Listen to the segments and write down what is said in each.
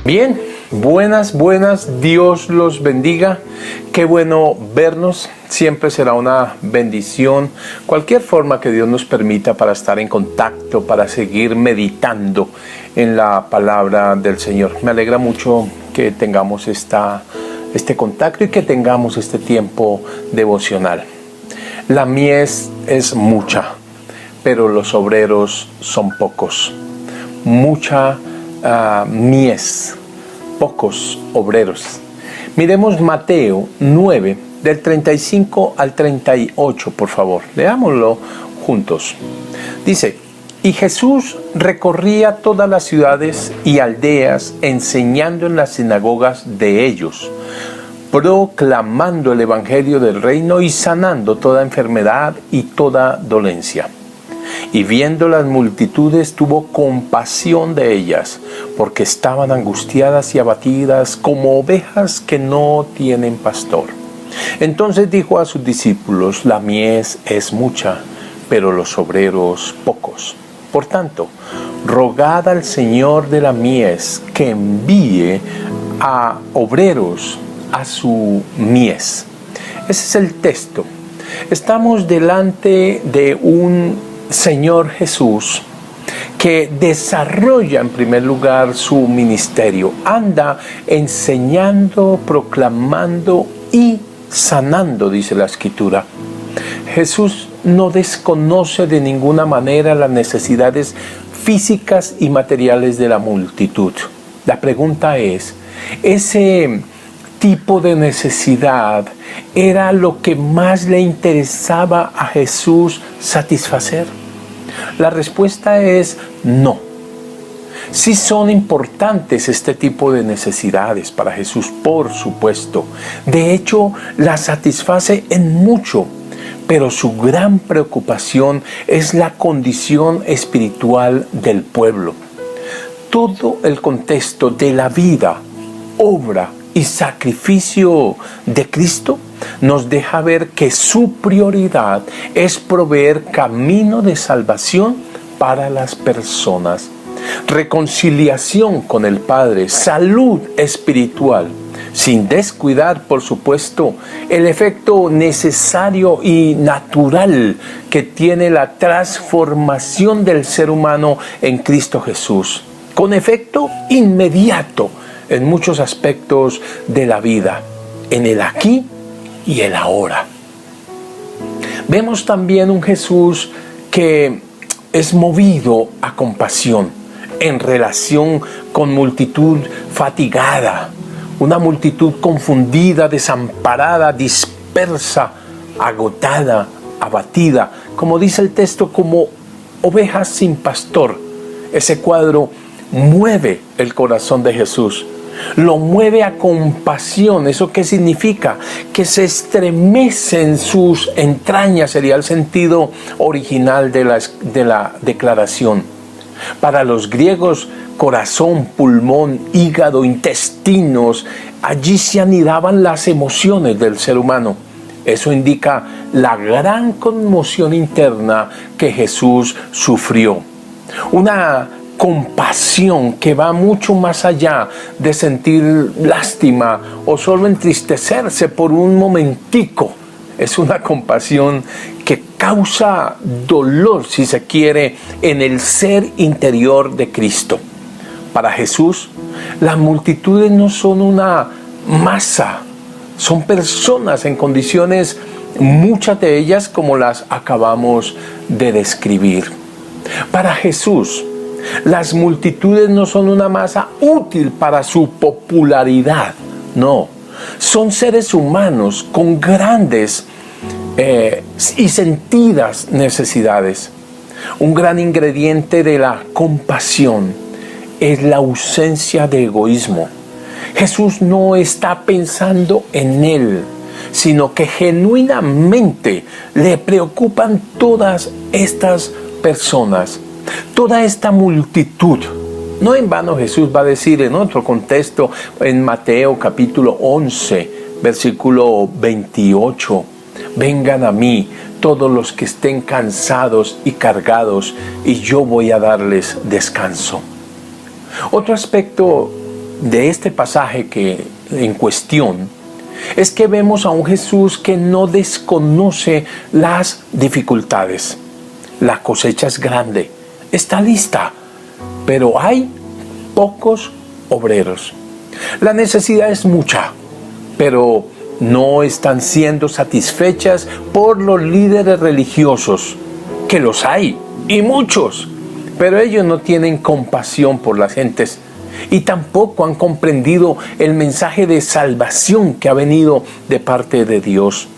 Bien, buenas, Dios los bendiga. Qué bueno vernos, siempre será una bendición. Cualquier forma que Dios nos permita para estar en contacto, para seguir meditando en la palabra del Señor. Me alegra mucho que tengamos este contacto y que tengamos este tiempo devocional. La mies es mucha, pero los obreros son pocos. Mucha mies, pocos obreros. Miremos Mateo 9, del 35 al 38, por favor. Leámoslo juntos. Dice: y Jesús recorría todas las ciudades y aldeas, enseñando en las sinagogas de ellos, proclamando el evangelio del reino y sanando toda enfermedad y toda dolencia. Y viendo las multitudes, tuvo compasión de ellas, porque estaban angustiadas y abatidas como ovejas que no tienen pastor. Entonces dijo a sus discípulos: la mies es mucha, pero los obreros pocos. Por tanto, rogad al Señor de la mies que envíe a obreros a su mies. Ese es el texto. Estamos delante de un Señor Jesús que desarrolla en primer lugar su ministerio. Anda enseñando, proclamando y sanando, dice la Escritura. Jesús no desconoce de ninguna manera las necesidades físicas y materiales de la multitud. La pregunta es, ¿ese tipo de necesidad era lo que más le interesaba a Jesús satisfacer? La respuesta es no. Sí son importantes este tipo de necesidades para Jesús, por supuesto. De hecho, las satisface en mucho, pero su gran preocupación es la condición espiritual del pueblo. Todo el contexto de la vida, obra y sacrificio de Cristo nos deja ver que su prioridad es proveer camino de salvación para las personas, reconciliación con el Padre, salud espiritual, sin descuidar, por supuesto, el efecto necesario y natural que tiene la transformación del ser humano en Cristo Jesús, con efecto inmediato en muchos aspectos de la vida, en el aquí y el ahora. Vemos también un Jesús que es movido a compasión en relación con multitud fatigada, una multitud confundida, desamparada, dispersa, agotada, abatida, como dice el texto, como ovejas sin pastor. Ese cuadro mueve el corazón de Jesús. Lo mueve a compasión. ¿Eso qué significa? Que se estremece en sus entrañas, sería el sentido original de la declaración. Para los griegos, corazón, pulmón, hígado, intestinos, allí se anidaban las emociones del ser humano. Eso indica la gran conmoción interna que Jesús sufrió. Una compasión que va mucho más allá de sentir lástima o solo entristecerse por un momentico. Es una compasión que causa dolor, si se quiere, en el ser interior de Cristo. Para Jesús, las multitudes no son una masa, son personas en condiciones, muchas de ellas como las acabamos de describir. Para Jesús, las multitudes no son una masa útil para su popularidad, no. Son seres humanos con grandes y sentidas necesidades. Un gran ingrediente de la compasión es la ausencia de egoísmo. Jesús no está pensando en él, sino que genuinamente le preocupan todas estas personas, toda esta multitud. No en vano Jesús va a decir en otro contexto, en Mateo capítulo 11, versículo 28, vengan a mí todos los que estén cansados y cargados, y yo voy a darles descanso. Otro aspecto de este pasaje en cuestión es que vemos a un Jesús que no desconoce las dificultades. La cosecha es grande, está lista, pero hay pocos obreros. La necesidad es mucha, pero no están siendo satisfechas por los líderes religiosos, que los hay, y muchos, pero ellos no tienen compasión por las gentes y tampoco han comprendido el mensaje de salvación que ha venido de parte de Dios.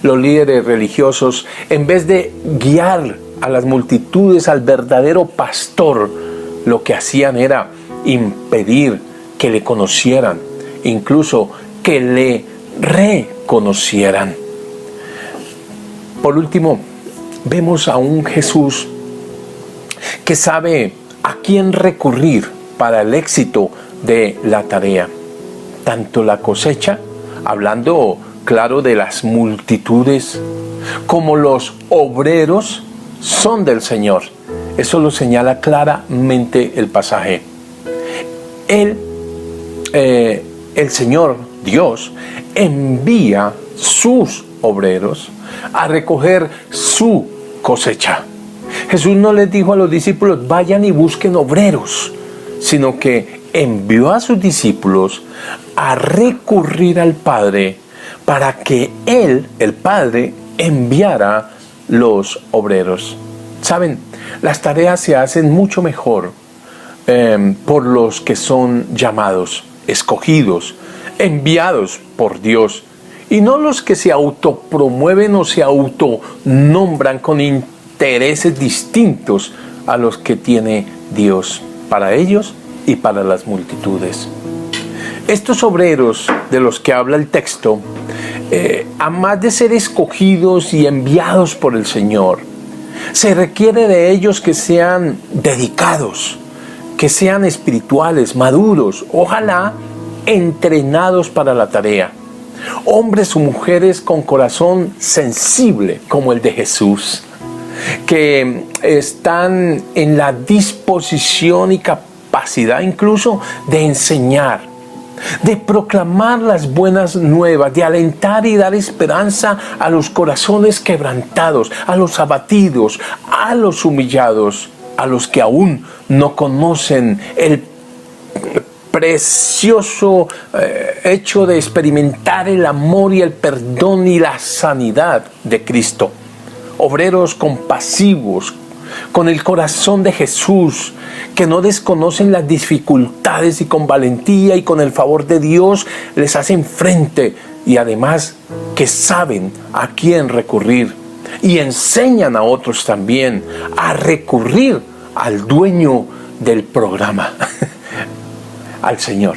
Los líderes religiosos, en vez de guiar a las multitudes al verdadero pastor, lo que hacían era impedir que le conocieran, incluso que le reconocieran. Por último, vemos a un Jesús que sabe a quién recurrir para el éxito de la tarea. Tanto la cosecha, hablando claro de las multitudes, como los obreros son del Señor. Eso lo señala claramente el pasaje. El Señor, Dios, envía sus obreros a recoger su cosecha. Jesús no les dijo a los discípulos, vayan y busquen obreros, sino que envió a sus discípulos a recurrir al Padre para que Él, el Padre, enviara los obreros. Saben, las tareas se hacen mucho mejor por los que son llamados, escogidos, enviados por Dios, y no los que se autopromueven o se autonombran con intereses distintos a los que tiene Dios para ellos y para las multitudes. Estos obreros de los que habla el texto, a más de ser escogidos y enviados por el Señor, se requiere de ellos que sean dedicados, que sean espirituales, maduros, ojalá entrenados para la tarea. Hombres o mujeres con corazón sensible como el de Jesús, que están en la disposición y capacidad incluso de enseñar, de proclamar las buenas nuevas, de alentar y dar esperanza a los corazones quebrantados, a los abatidos, a los humillados, a los que aún no conocen el precioso hecho de experimentar el amor y el perdón y la sanidad de Cristo. Obreros compasivos, con el corazón de Jesús, que no desconocen las dificultades y con valentía y con el favor de Dios les hacen frente, y además que saben a quién recurrir y enseñan a otros también a recurrir al dueño del programa, al Señor.